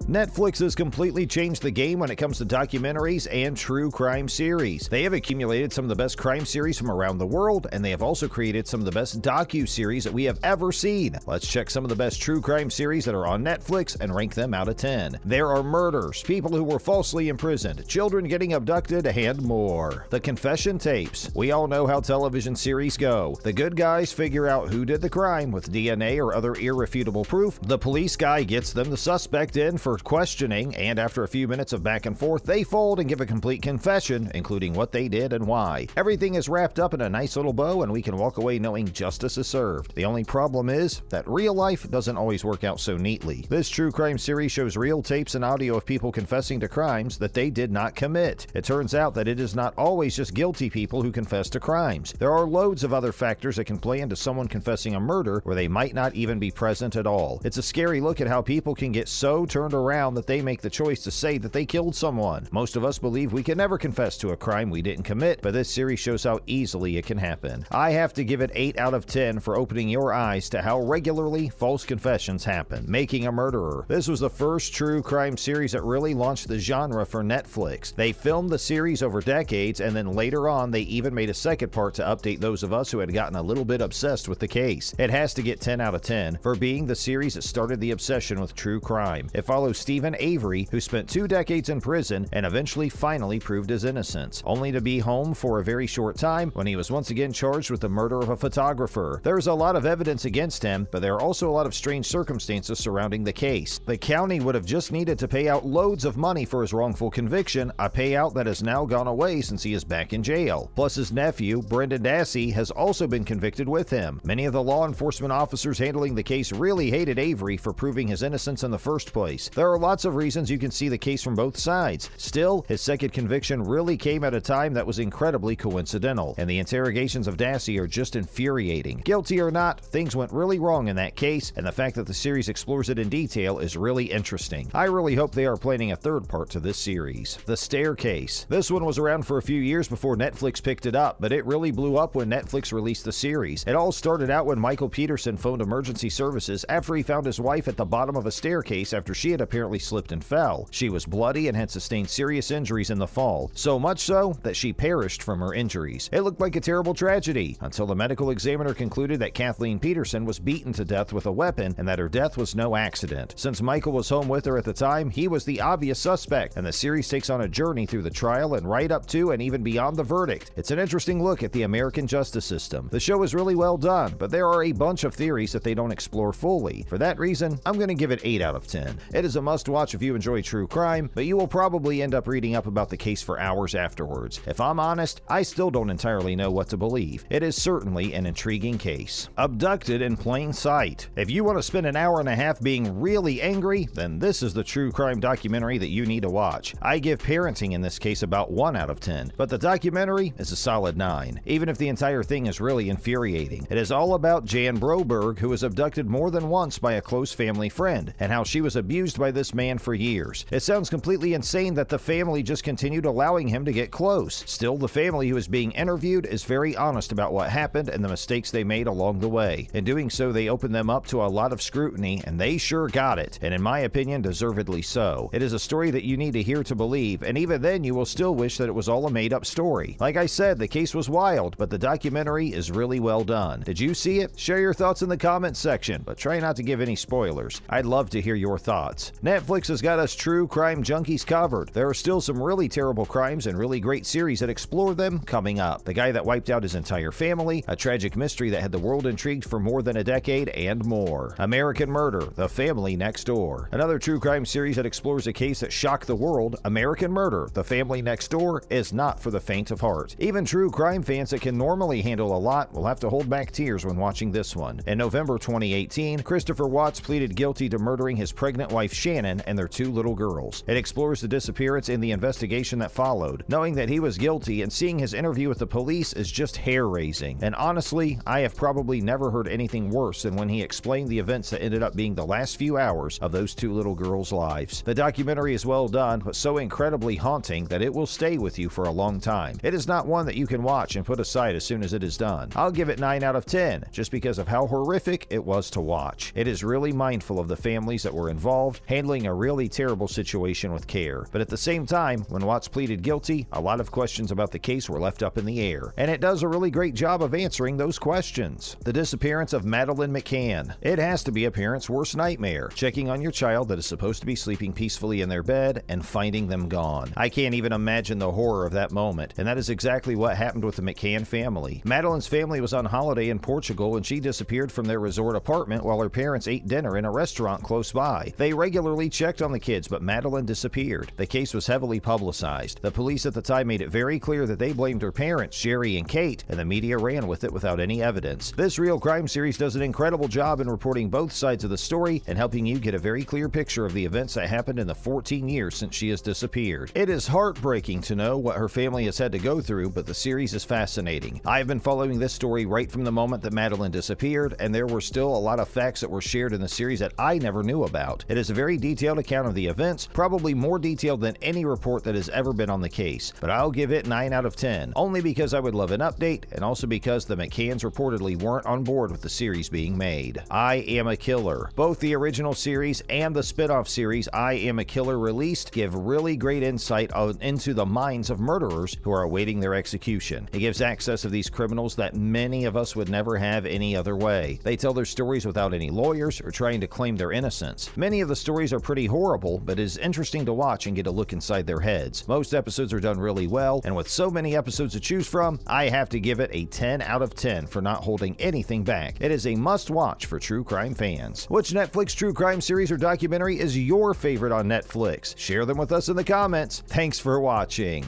Netflix has completely changed the game when it comes to documentaries and true crime series. They have accumulated some of the best crime series from around the world, and they have also created some of the best docu-series that we have ever seen. Let's check some of the best true crime series that are on Netflix and rank them out of 10. There are murders, people who were falsely imprisoned, children getting abducted, and more. The confession tapes. We all know how television series go. The good guys figure out who did the crime with DNA or other irrefutable proof. The police guy gets them the suspect in for questioning, and after a few minutes of back and forth, they fold and give a complete confession, including what they did and why. Everything is wrapped up in a nice little bow, and we can walk away knowing justice is served. The only problem is that real life doesn't always work out so neatly. This true crime series shows real tapes and audio of people confessing to crimes that they did not commit. It turns out that it is not always just guilty people who confess to crimes. There are loads of other factors that can play into someone confessing a murder where they might not even be present at all. It's a scary look at how people can get so turned around that they make the choice to say that they killed someone. Most of us believe we can never confess to a crime we didn't commit, but this series shows how easily it can happen. I have to give it 8 out of 10 for opening your eyes to how regularly false confessions happen. Making a Murderer. This was the first true crime series that really launched the genre for Netflix. They filmed the series over decades, and then later on they even made a second part to update those of us who had gotten a little bit obsessed with the case. It has to get 10 out of 10 for being the series that started the obsession with true crime. It follows Stephen Avery, who spent 2 decades in prison and eventually finally proved his innocence, only to be home for a very short time when he was once again charged with the murder of a photographer. There's a lot of evidence against him, but there are also a lot of strange circumstances surrounding the case. The county would have just needed to pay out loads of money for his wrongful conviction, a payout that has now gone away since he is back in jail. Plus, his nephew, Brendan Dassey, has also been convicted with him. Many of the law enforcement officers handling the case really hated Avery for proving his innocence in the first place. There are lots of reasons you can see the case from both sides. Still, his second conviction really came at a time that was incredibly coincidental, and the interrogations of Dassey are just infuriating. Guilty or not, things went really wrong in that case, and the fact that the series explores it in detail is really interesting. I really hope they are planning a third part to this series. The Staircase. This one was around for a few years before Netflix picked it up, but it really blew up when Netflix released the series. It all started out when Michael Peterson phoned emergency services after he found his wife at the bottom of a staircase after she had apparently slipped and fell. She was bloody and had sustained serious injuries in the fall, so much so that she perished from her injuries. It looked like a terrible tragedy until the medical examiner concluded that Kathleen Peterson was beaten to death with a weapon and that her death was no accident. Since Michael was home with her at the time, he was the obvious suspect, and the series takes on a journey through the trial and right up to and even beyond the verdict. It's an interesting look at the American justice system. The show is really well done, but there are a bunch of theories that they don't explore fully. For that reason, I'm going to give it 8 out of 10. It is a must-watch if you enjoy true crime, but you will probably end up reading up about the case for hours afterwards. If I'm honest, I still don't entirely know what to believe. It is certainly an intriguing case. Abducted in Plain Sight. If you want to spend an hour and a half being really angry, then this is the true crime documentary that you need to watch. I give parenting in this case about 1 out of 10, but the documentary is a solid 9, even if the entire thing is really infuriating. It is all about Jan Broberg, who was abducted more than once by a close family friend, and how she was abused by this man for years. It sounds completely insane that the family just continued allowing him to get close. Still, the family who is being interviewed is very honest about what happened and the mistakes they made along the way. In doing so, they opened them up to a lot of scrutiny, and they sure got it, and in my opinion, deservedly so. It is a story that you need to hear to believe, and even then you will still wish that it was all a made-up story. Like I said, the case was wild, but the documentary is really well done. Did you see it? Share your thoughts in the comments section, but try not to give any spoilers. I'd love to hear your thoughts. Netflix has got us true crime junkies covered. There are still some really terrible crimes and really great series that explore them coming up. The guy that wiped out his entire family, a tragic mystery that had the world intrigued for more than a decade, and more. American Murder, The Family Next Door. Another true crime series that explores a case that shocked the world, American Murder, The Family Next Door, is not for the faint of heart. Even true crime fans that can normally handle a lot will have to hold back tears when watching this one. In November 2018, Christopher Watts pleaded guilty to murdering his pregnant wife Shannon and their 2 little girls. It explores the disappearance and the investigation that followed. Knowing that he was guilty and seeing his interview with the police is just hair-raising. And honestly, I have probably never heard anything worse than when he explained the events that ended up being the last few hours of those 2 little girls' lives. The documentary is well done, but so incredibly haunting that it will stay with you for a long time. It is not one that you can watch and put aside as soon as it is done. I'll give it 9 out of 10, just because of how horrific it was to watch. It is really mindful of the families that were involved, handling a really terrible situation with care. But at the same time, when Watts pleaded guilty, a lot of questions about the case were left up in the air, and it does a really great job of answering those questions. The disappearance of Madeleine McCann. It has to be a parent's worst nightmare, checking on your child that is supposed to be sleeping peacefully in their bed and finding them gone. I can't even imagine the horror of that moment, and that is exactly what happened with the McCann family. Madeleine's family was on holiday in Portugal, and she disappeared from their resort apartment while her parents ate dinner in a restaurant close by. They regularly checked on the kids, but Madeleine disappeared. The case was heavily publicized. The police at the time made it very clear that they blamed her parents, Sherry and Kate, and the media ran with it without any evidence. This real crime series does an incredible job in reporting both sides of the story and helping you get a very clear picture of the events that happened in the 14 years since she has disappeared. It is heartbreaking to know what her family has had to go through, but the series is fascinating. I have been following this story right from the moment that Madeleine disappeared, and there were still a lot of facts that were shared in the series that I never knew about. It is a very detailed account of the events, probably more detailed than any report that has ever been on the case, but I'll give it 9 out of 10, only because I would love an update, and also because the McCanns reportedly weren't on board with the series being made. I Am a Killer. Both the original series and the spin-off series I Am a Killer released give really great insight into the minds of murderers who are awaiting their execution. It gives access of these criminals that many of us would never have any other way. They tell their stories without any lawyers or trying to claim their innocence. Many of the stories are pretty horrible, but it is interesting to watch and get a look inside their heads. Most episodes are done really well, and with so many episodes to choose from, I have to give it a 10 out of 10 for not holding anything back. It is a must-watch for true crime fans. Which Netflix true crime series or documentary is your favorite on Netflix? Share them with us in the comments. Thanks for watching.